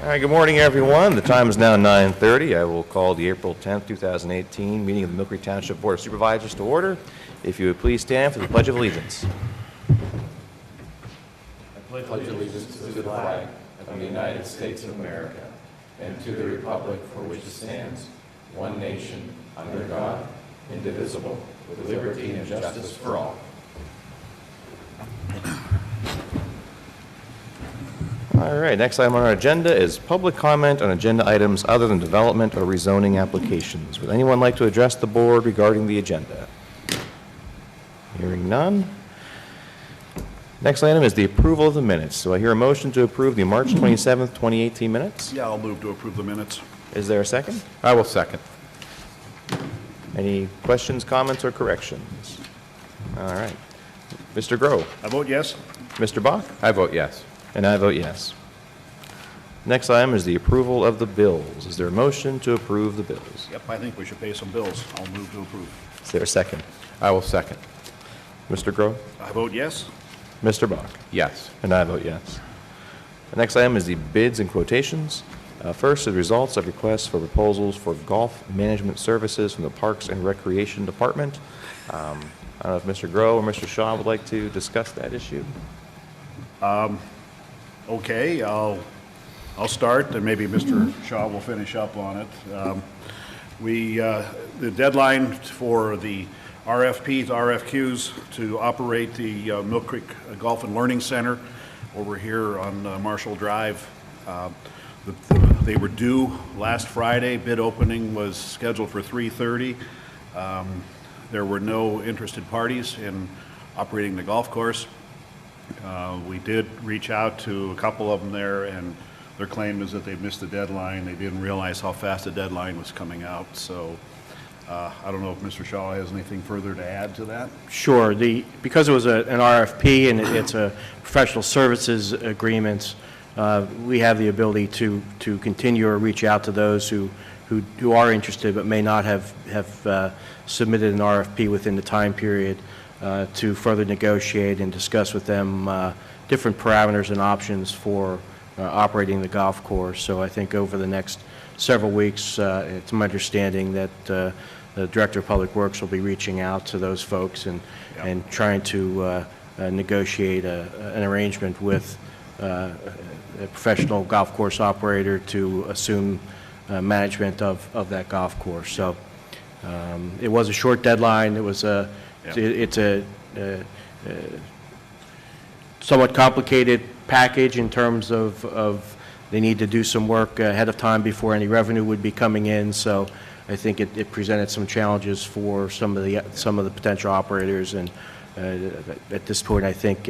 All right, good morning, everyone. The time is now 9:30. I will call the April 10th, 2018 meeting of the Millcreek Township Board of Supervisors to order. If you would please stand for the Pledge of Allegiance. I pledge allegiance to the flag of the United States of America and to the republic for which it stands, one nation, under God, indivisible, with liberty and justice for all. All right, next item on our agenda is public comment on agenda items other than development or rezoning applications. Would anyone like to address the board regarding the agenda? Hearing none. Next item is the approval of the minutes. Do I hear a motion to approve the March 27th, 2018 minutes? Yeah, I'll move to approve the minutes. Is there a second? I will second. Any questions, comments, or corrections? All right. Mr. Groh? I vote yes. Mr. Bach? I vote yes. And I vote yes. Next item is the approval of the bills. Is there a motion to approve the bills? Yep, I think we should pay some bills. I'll move to approve. Is there a second? I will second. Mr. Groh? I vote yes. Mr. Bach? Yes. And I vote yes. The next item is the bids and quotations. First, the results of requests for proposals for golf management services from the Parks and Recreation Department. I don't know if Mr. Groh or Mr. Shaw would like to discuss that issue. Okay, I'll start, and maybe Mr. Shaw will finish up on it. The deadline for the RFPs, RFQs to operate the Millcreek Golf and Learning Center over here on Marshall Drive, they were due last Friday. Bid opening was scheduled for 3:30. There were no interested parties in operating the golf course. We did reach out to a couple of them there, and their claim is that they missed the deadline. They didn't realize how fast the deadline was coming out. So I don't know if Mr. Shaw has anything further to add to that. Sure. Because it was an RFP and it's a professional services agreement, we have the ability to continue or reach out to those who are interested but may not have submitted an RFP within the time period to further negotiate and discuss with them different parameters and options for operating the golf course. So I think over the next several weeks, it's my understanding that the Director of Public Works will be reaching out to those folks and trying to negotiate an arrangement with a professional golf course operator to assume management of that golf course. So it was a short deadline. It was it's a somewhat complicated package in terms of they need to do some work ahead of time before any revenue would be coming in. So I think it presented some challenges for some of the potential operators, and at this point I think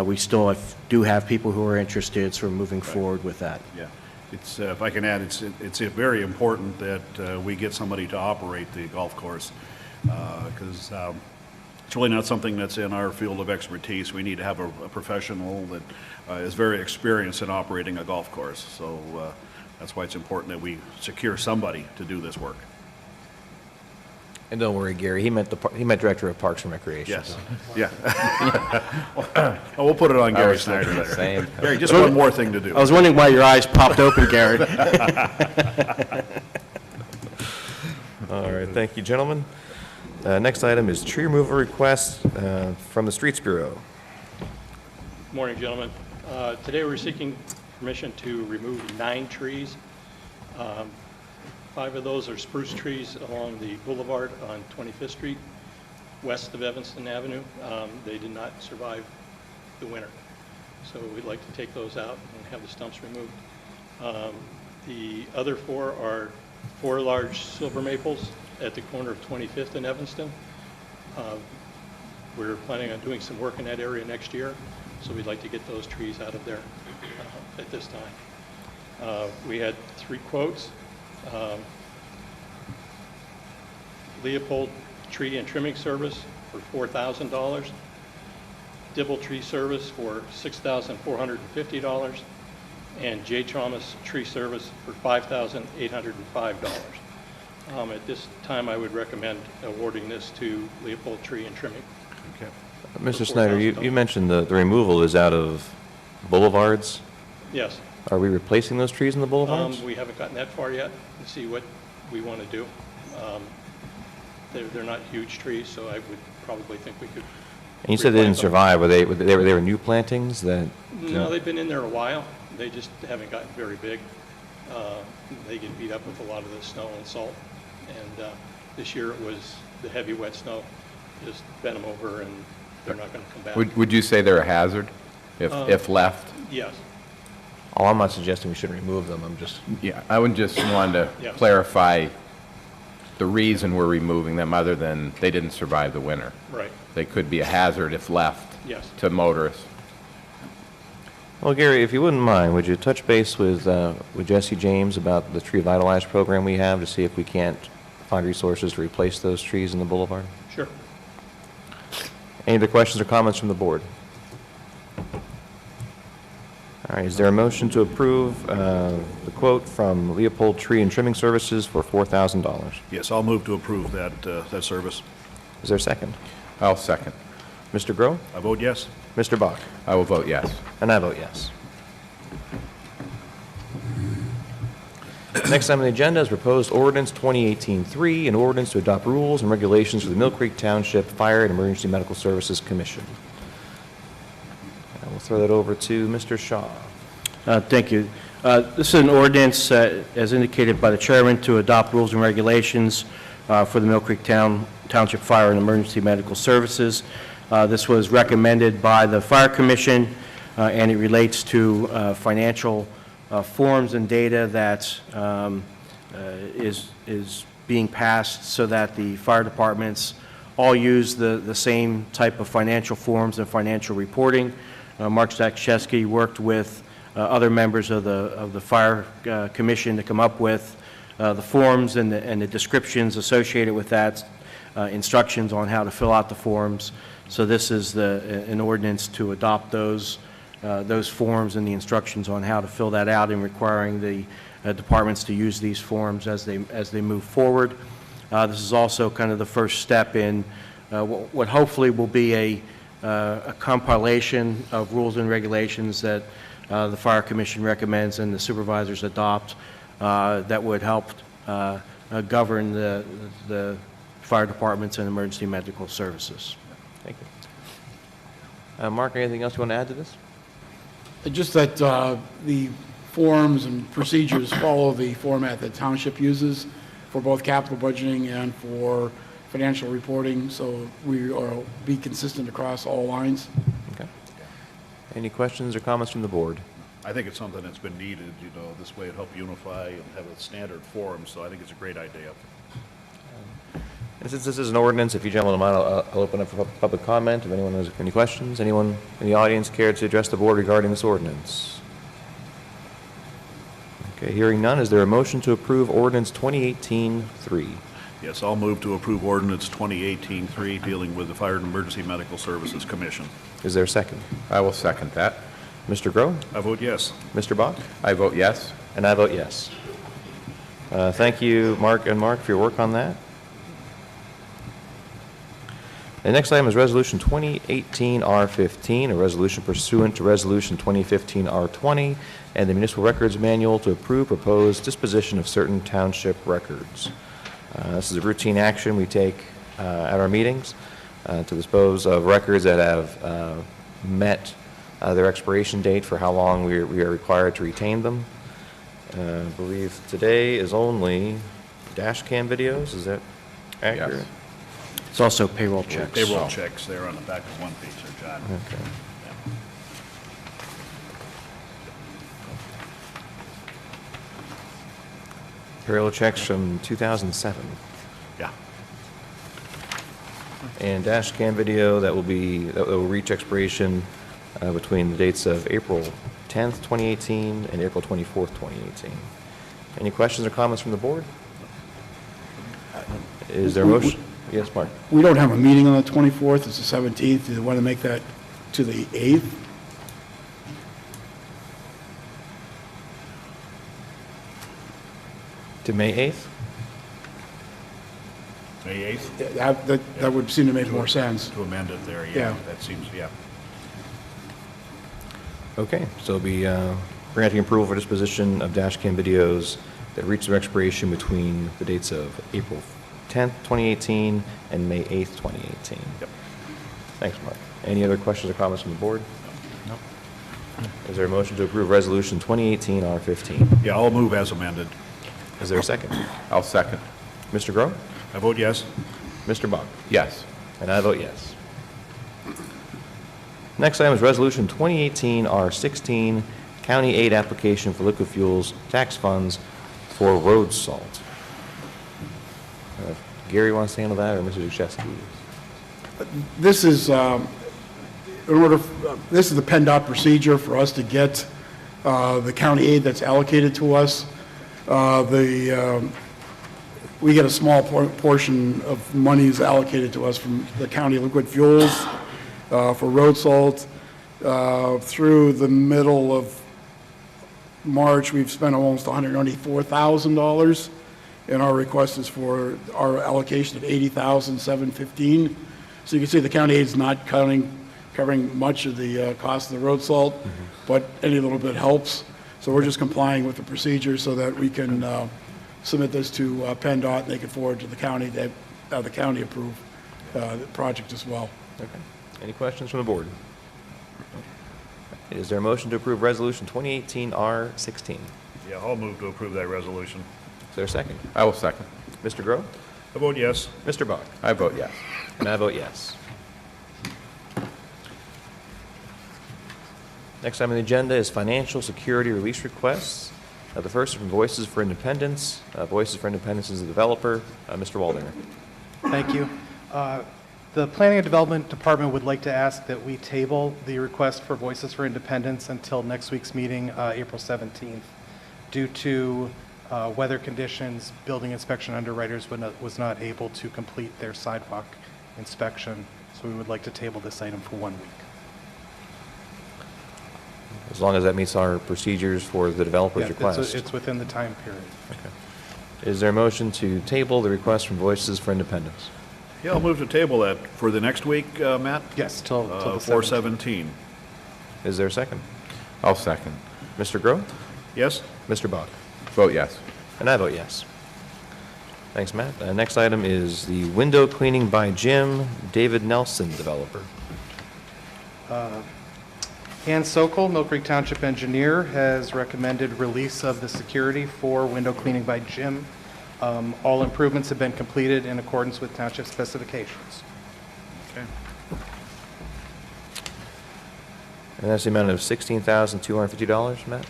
we still do have people who are interested, so we're moving forward with that. Yeah, it's if I can add, it's very important that we get somebody to operate the golf course, because it's really not something that's in our field of expertise. We need to have a professional that is very experienced in operating a golf course. So that's why it's important that we secure somebody to do this work. And don't worry, Gary, he meant Director of Parks and Recreation. Yes. Yeah. Oh, we'll put it on Gary Snyder. Same. Gary, just one more thing to do. I was wondering why your eyes popped open, Gary. All right, thank you, gentlemen. Next item is tree removal request from the Streets Bureau. Good morning, gentlemen. Today we're seeking permission to remove 9 trees. 5 of those are spruce trees along the boulevard on 25th Street, west of Evanston Avenue. They did not survive the winter, so we'd like to take those out and have the stumps removed. The other 4 are 4 large silver maples at the corner of 25th and Evanston. We're planning on doing some work in that area next year, so we'd like to get those trees out of there at this time. We had 3 quotes. Leopold Tree and Trimming Service for $4,000, Dibble Tree Service for $6,450, and J. Thomas Tree Service for $5,805. At this time, I would recommend awarding this to Leopold Tree and Trimming. Okay. Mr. Snyder, you mentioned the removal is out of boulevards? Yes. Are we replacing those trees in the boulevards? We haven't gotten that far yet to see what we want to do. They're not huge trees, so I would probably think we could. And you said they didn't replant them. survive. They were new plantings that? No, they've been in there a while. They just haven't gotten very big. They get beat up with a lot of the snow and salt. And this year it was the heavy wet snow just bent them over, and they're not going to come back. Would you say they're a hazard if left? Yes. Oh, I'm not suggesting we should remove them. I'm just, Yeah, I would just want to Yes. clarify the reason we're removing them other than they didn't survive the winter. Right. They could be a hazard if left Yes. to motorists. well, Gary, if you wouldn't mind, would you touch base with Jesse James about the Tree Vitalize program we have to see if we can't find resources to replace those trees in the boulevard? Sure. Any other questions or comments from the board? All right, is there a motion to approve the quote from Leopold Tree and Trimming Services for $4,000? Yes, I'll move to approve that service. Is there a second? I'll second. Mr. Groh? I vote yes. Mr. Bach? I will vote yes. And I vote yes. Next item on the agenda is proposed ordinance 2018-3, an ordinance to adopt rules and regulations for the Millcreek Township Fire and Emergency Medical Services Commission. I will throw that over to Mr. Shaw. Thank you. This is an ordinance, as indicated by the chairman, to adopt rules and regulations for the Millcreek Township Fire and Emergency Medical Services. This was recommended by the Fire Commission, and it relates to financial forms and data that is being passed so that the fire departments all use the same type of financial forms and financial reporting. Mark Zakshesky worked with other members of the Fire Commission to come up with the forms and the descriptions associated with that, instructions on how to fill out the forms. So this is an ordinance to adopt those forms and the instructions on how to fill that out, and requiring the departments to use these forms as they move forward. This is also kind of the first step in what hopefully will be a compilation of rules and regulations that the Fire Commission recommends and the supervisors adopt that would help govern the fire departments and emergency medical services. Thank you. Mark, anything else you want to add to this? Just that the forms and procedures follow the format that township uses for both capital budgeting and for financial reporting, so we will be consistent across all lines. Okay. Any questions or comments from the board? I think it's something that's been needed, this way it help unify and have a standard form, so I think it's a great idea. And since this is an ordinance, if you gentlemen don't mind, I'll open up for public comment. If anyone has any questions, anyone in the audience care to address the board regarding this ordinance? Okay, hearing none, is there a motion to approve ordinance 2018-3? Yes, I'll move to approve ordinance 2018-3 dealing with the Fire and Emergency Medical Services Commission. Is there a second? I will second that. Mr. Groh? I vote yes. Mr. Bach? I vote yes. And I vote yes. Thank you, Mark, for your work on that. The next item is Resolution 2018-R15, a resolution pursuant to Resolution 2015-R20 and the Municipal Records Manual to approve proposed disposition of certain township records. This is a routine action we take at our meetings to dispose of records that have met their expiration date for how long we are required to retain them. I believe today is only dash cam videos. Is that accurate? Yes. It's also payroll checks. Payroll checks there on the back of one page there, John. Okay. Payroll checks from 2007. Yeah. And dash cam video that will reach expiration between the dates of April 10th, 2018 and April 24th, 2018. Any questions or comments from the board? Is there a motion? Yes, Mark. We don't have a meeting on the 24th, it's the 17th. Do you want to make that to the 8th? To May 8th? May 8th, That would seem to make more sense. to amend it there, Yeah. that seems, yeah. Okay, so it'll be granting approval for disposition of dash cam videos that reach their expiration between the dates of April 10th, 2018 and May 8th, 2018. Yep. Thanks, Mark. Any other questions or comments from the board? No. Is there a motion to approve Resolution 2018 R15? Yeah, I'll move as amended. Is there a second? I'll second. Mr. Groh? I vote yes. Mr. Bach? Yes. And I vote yes. Next item is Resolution 2018 R16, County Aid Application for Liquid Fuels Tax Funds for Road Salt. Gary wants to handle that, or Mr. Duchesky? This is, this is the PennDOT procedure for us to get the county aid that's allocated to us. We get a small portion of monies allocated to us from the county liquid fuels for road salt. Through the middle of March, we've spent almost $194,000, and our request is for our allocation of $80,715. So you can see the county aid is not covering much of the cost of the road salt, but any little bit helps. So we're just complying with the procedure so that we can submit this to PennDOT, and they can forward to the county, to have the county approve the project as well. Okay. Any questions from the board? Is there a motion to approve Resolution 2018 R16? Yeah, I'll move to approve that resolution. Is there a second? I will second. Mr. Groh? I vote yes. Mr. Bach? I vote yes. And I vote yes. Next item on the agenda is financial security release requests. The first is from Voices for Independence. Voices for Independence is the developer. Mr. Waldinger. Thank you. The Planning and Development Department would like to ask that we table the request for Voices for Independence until next week's meeting, April 17th. Due to weather conditions, building inspection underwriters was not able to complete their sidewalk inspection, so we would like to table this item for 1 week. As long as that meets our procedures for the developer's request. It's within the time period. Okay. Is there a motion to table the request from Voices for Independence? Yeah, I'll move to table that for the next week, Matt. Yes, till the 4/17. Is there a second? I'll second. Mr. Groh? Yes? Mr. Bach? Vote yes. And I vote yes. Thanks, Matt. Next item is the window cleaning by Jim, David Nelson, developer. Ann Sokol, Millcreek Township engineer, has recommended release of the security for window cleaning by Jim. All improvements have been completed in accordance with township specifications. Okay. And that's the amount of $16,250, Matt?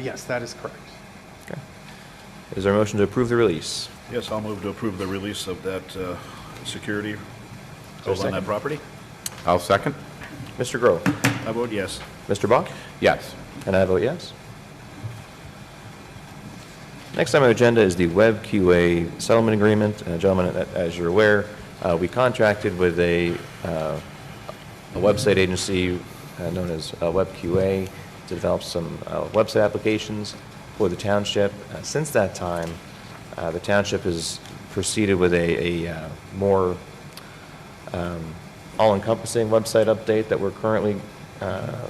Yes, that is correct. Okay. Is there a motion to approve the release? Yes, I'll move to approve the release of that security there a on that second? property. I'll second. Mr. Groh? I vote yes. Mr. Bach? Yes. And I vote yes. Next item on the agenda is the Web QA settlement agreement. Gentlemen, as you're aware, we contracted with a website agency known as Web QA to develop some website applications for the township. Since that time, the township has proceeded with a more all-encompassing website update that we're currently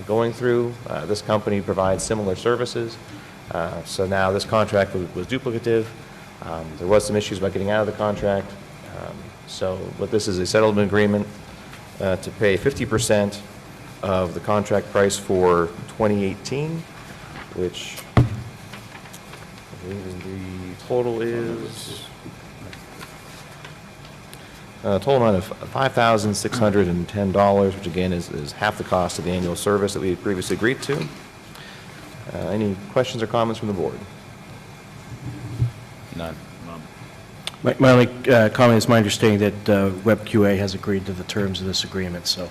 going through. This company provides similar services. So now this contract was duplicative. There was some issues about getting out of the contract. So what this is a settlement agreement to pay 50% of the contract price for 2018, which I believe the total is a total amount of $5,610, which again is half the cost of the annual service that we had previously agreed to. Any questions or comments from the board? None. My only comment is my understanding that WebQA has agreed to the terms of this agreement, so.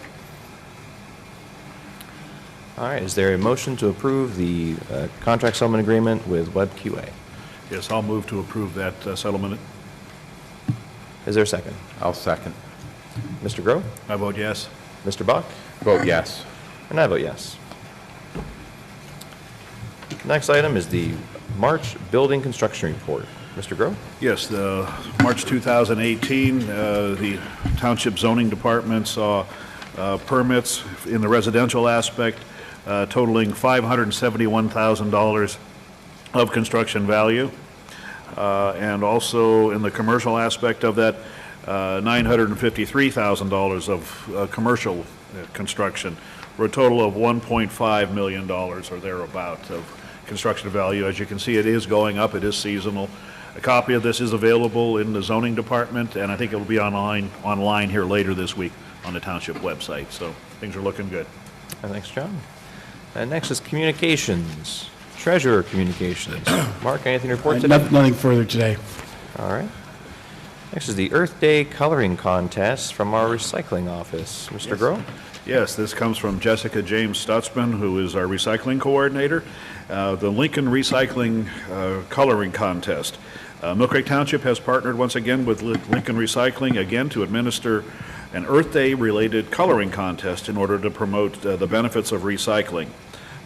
All right, is there a motion to approve the contract settlement agreement with WebQA? Yes, I'll move to approve that settlement. Is there a second? I'll second. Mr. Groh? I vote yes. Mr. Bach? Vote yes. And I vote yes. Next item is the March Building Construction Report. Mr. Groh? Yes, the March 2018, the Township Zoning Department saw permits in the residential aspect totaling $571,000 of construction value. And also in the commercial aspect of that, $953,000 of commercial construction, for a total of $1.5 million or thereabout of construction value. As you can see, it is going up. It is seasonal. A copy of this is available in the zoning department, and I think it will be online here later this week on the township website. So things are looking good. Thanks, John. Next is communications. Treasurer communications. Mark, anything to report today? Nothing further today. All right. Next is the Earth Day coloring contest from our recycling office. Mr. Groh? Yes, this comes from Jessica James Stutzman, who is our recycling coordinator. The Lincoln Recycling Coloring Contest. Millcreek Township has partnered once again with Lincoln Recycling again to administer an Earth Day-related coloring contest in order to promote the benefits of recycling.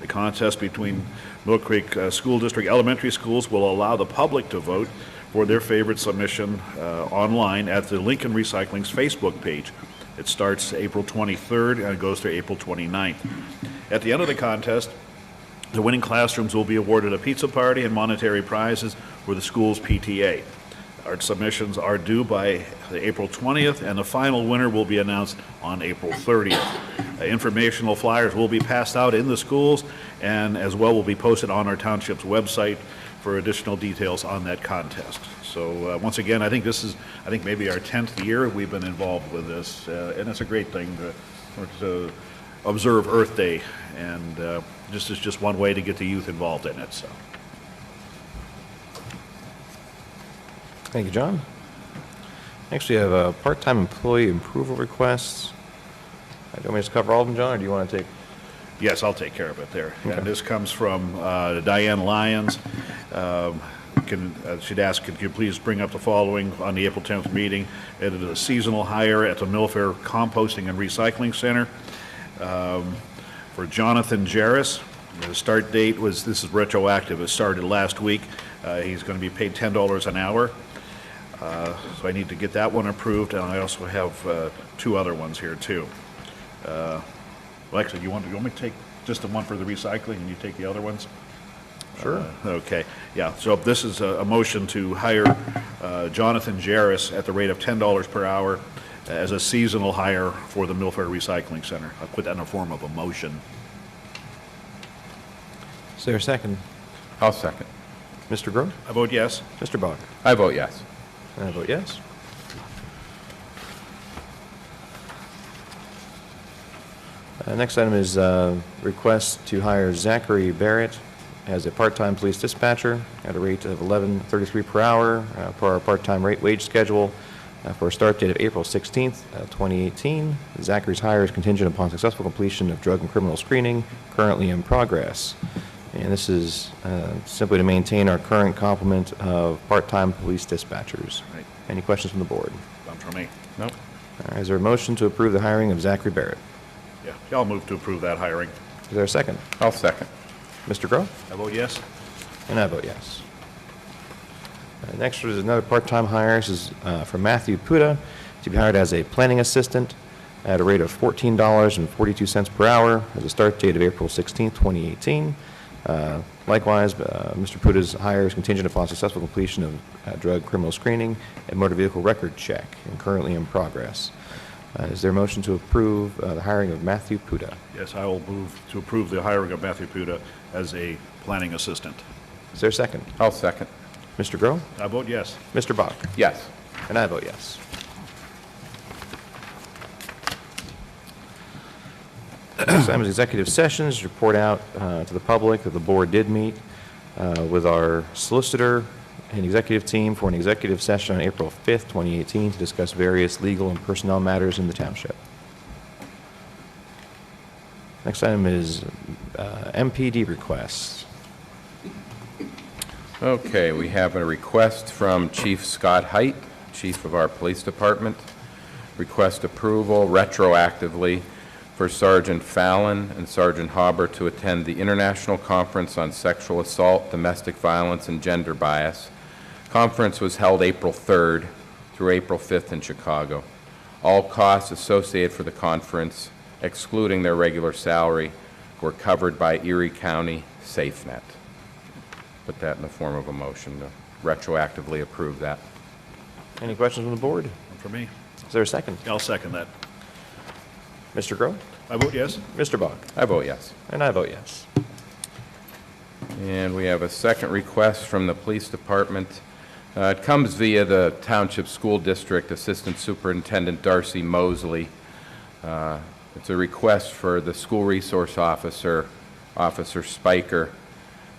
The contest between Millcreek School District elementary schools will allow the public to vote for their favorite submission online at the Lincoln Recycling's Facebook page. It starts April 23rd and goes through April 29th. At the end of the contest, the winning classrooms will be awarded a pizza party and monetary prizes for the school's PTA. Our submissions are due by April 20th, and the final winner will be announced on April 30th. Informational flyers will be passed out in the schools, and as well will be posted on our township's website for additional details on that contest. So once again, I think this is, maybe our 10th year we've been involved with this, and it's a great thing to observe Earth Day, and this is just one way to get the youth involved in it. So. Thank you, John. Next, we have part-time employee approval requests. Do you want me to cover all of them, John, or do you want to take? Yes, I'll take care of it there. Okay. And this comes from Diane Lyons. She'd ask, could you please bring up the following on the April 10th meeting? It is a seasonal hire at the Millfair Composting and Recycling Center for Jonathan Jarris. The start date this is retroactive. It started last week. He's going to be paid $10 an hour. So I need to get that one approved, and I also have two other ones here too. Well, actually, you want me to take just the one for the recycling, and you take the other ones? Sure. Okay. Yeah. So this is a motion to hire Jonathan Jarris at the rate of $10 per hour as a seasonal hire for the Millfair Recycling Center. I'll put that in the form of a motion. Is there a second? I'll second. Mr. Groh? I vote yes. Mr. Bach? I vote yes. And I vote yes. Next item is request to hire Zachary Barrett as a part-time police dispatcher at a rate of $11.33 per hour per our part-time wage schedule for a start date of April 16th, 2018. Zachary's hire is contingent upon successful completion of drug and criminal screening, currently in progress. And this is simply to maintain our current complement of part-time police dispatchers. Right. Any questions from the board? None for me. Nope. All right, is there a motion to approve the hiring of Zachary Barrett? Yeah. I'll move to approve that hiring. Is there a second? I'll second. Mr. Groh? I vote yes. And I vote yes. Next is another part-time hire. This is for Matthew Puda to be hired as a planning assistant at a rate of $14.42 per hour as a start date of April 16th, 2018. Likewise, Mr. Puda's hire is contingent upon successful completion of drug criminal screening and motor vehicle record check and currently in progress. Is there a motion to approve the hiring of Matthew Puda? Yes, I will move to approve the hiring of Matthew Puda as a planning assistant. Is there a second? I'll second. Mr. Groh? I vote yes. Mr. Bach? Yes. And I vote yes. Next item is executive sessions. Report out to the public that the board did meet with our solicitor and executive team for an executive session on April 5th, 2018 to discuss various legal and personnel matters in the township. Next item is MPD requests. Okay, we have a request from Chief Scott Height, Chief of our Police Department. Request approval retroactively for Sergeant Fallon and Sergeant Hauber to attend the International Conference on Sexual Assault, Domestic Violence, and Gender Bias. Conference was held April 3rd through April 5th in Chicago. All costs associated for the conference, excluding their regular salary, were covered by Erie County SafeNet. Put that in the form of a motion to retroactively approve that. Any questions from the board? None for me. Is there a second? I'll second that. Mr. Groh? I vote yes. Mr. Bach? I vote yes. And I vote yes. And we have a second request from the Police Department. It comes via the Township School District Assistant Superintendent Darcy Mosley. It's a request for the School Resource Officer, Officer Spiker,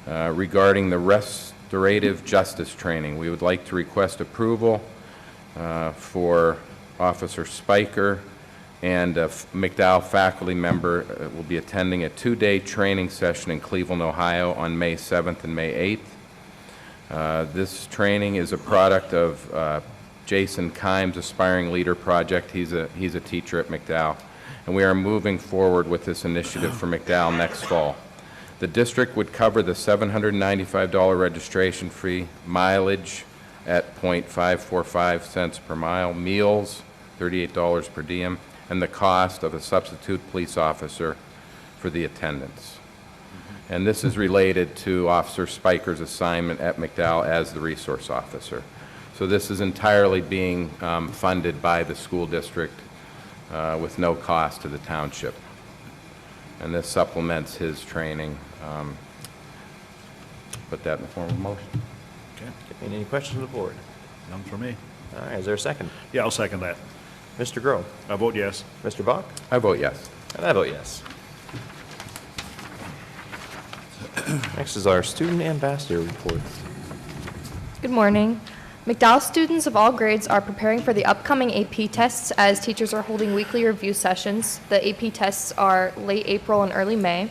regarding the restorative justice training. We would like to request approval for Officer Spiker and a McDowell faculty member will be attending a 2-day training session in Cleveland, Ohio on May 7th and May 8th. This training is a product of Jason Kimes' Aspiring Leader Project. He's a teacher at McDowell. And we are moving forward with this initiative for McDowell next fall. The district would cover the $795 registration fee, mileage at .545 cents per mile, meals, $38 per diem, and the cost of a substitute police officer for the attendance. And this is related to Officer Spiker's assignment at McDowell as the resource officer. So this is entirely being funded by the school district with no cost to the township. And this supplements his training. Put that in the form of a motion. Okay. Any questions from the board? None for me. All right, is there a second? Yeah, I'll second that. Mr. Groh? I vote yes. Mr. Bach? I vote yes. And I vote yes. Next is our student ambassador report. Good morning. McDowell students of all grades are preparing for the upcoming AP tests as teachers are holding weekly review sessions. The AP tests are late April and early May.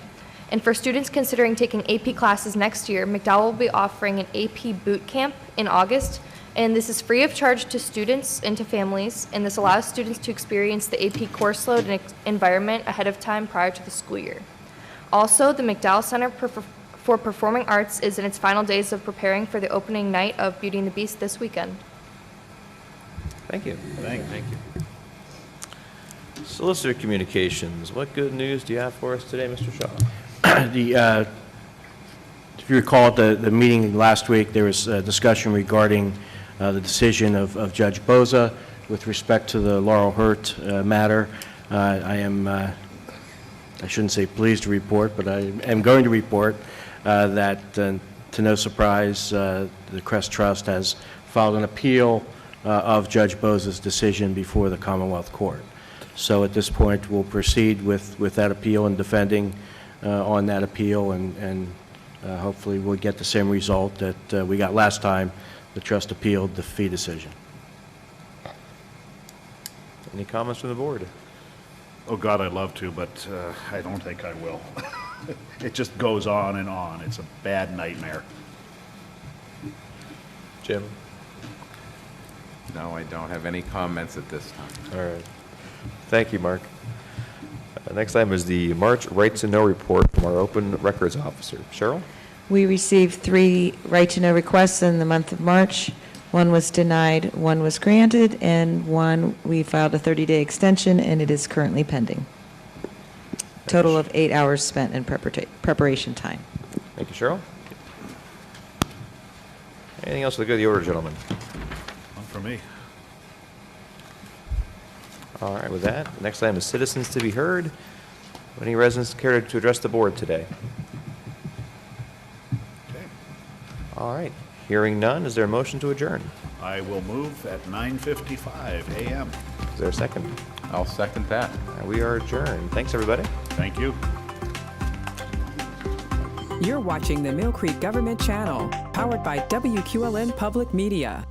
And for students considering taking AP classes next year, McDowell will be offering an AP boot camp in August. And this is free of charge to students and to families. And this allows students to experience the AP course load and environment ahead of time prior to the school year. Also, the McDowell Center for Performing Arts is in its final days of preparing for the opening night of Beauty and the Beast this weekend. Thank you. Thank you. Solicitor Communications, what good news do you have for us today, Mr. Shaw? If you recall at the meeting last week, there was a discussion regarding the decision of Judge Boza with respect to the Laurel Hurt matter. I am, I shouldn't say pleased to report, but I am going to report that, to no surprise, the Crest Trust has filed an appeal of Judge Boza's decision before the Commonwealth Court. So at this point, we'll proceed with that appeal and defending on that appeal, and hopefully we'll get the same result that we got last time. The trust appealed the fee decision. Any comments from the board? Oh, God, I'd love to, but I don't think I will. It just goes on and on. It's a bad nightmare. Jim? No, I don't have any comments at this time. All right. Thank you, Mark. Next item is the March Right to Know report from our Open Records Officer. Cheryl? We received 3 right-to-know requests in the month of March. 1 was denied, 1 was granted, and 1 we filed a 30-day extension, and it is currently pending. Total of 8 hours spent in preparation time. Thank you, Cheryl. Anything else for the good of the order, gentlemen? None for me. All right, with that, the next item is citizens to be heard. Would any residents care to address the board today? Okay. All right, hearing none, is there a motion to adjourn? I will move at 9:55 a.m. Is there a second? I'll second that. We are adjourned. Thanks, everybody. Thank you. You're watching the Millcreek Government Channel, powered by WQLN Public Media.